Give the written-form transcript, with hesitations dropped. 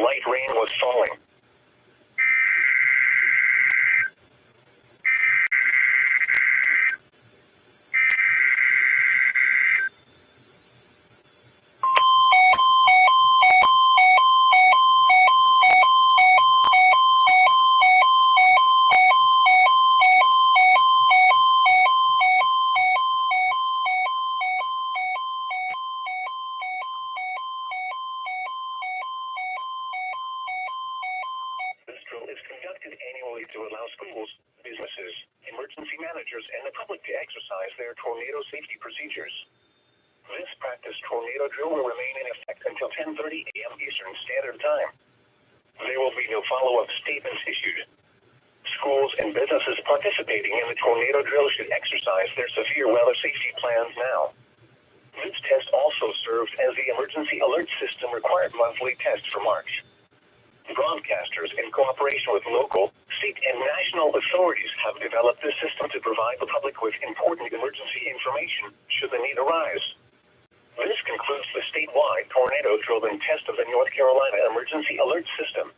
light rain was falling. Conducted annually to allow schools, businesses, emergency managers, and the public to exercise their tornado safety procedures. This practice tornado drill will remain in effect until 10:30 a.m. Eastern Standard Time. There will be no follow-up statements issued. Schools and businesses participating in the tornado drill should exercise their severe weather safety plans now. This test also serves as the emergency alert system required monthly test for March. Broadcasters, in cooperation with local, state, and national authorities, have developed this system to provide the public with important emergency information should the need arise. This concludes the statewide tornado drill and test of the North Carolina Emergency Alert System.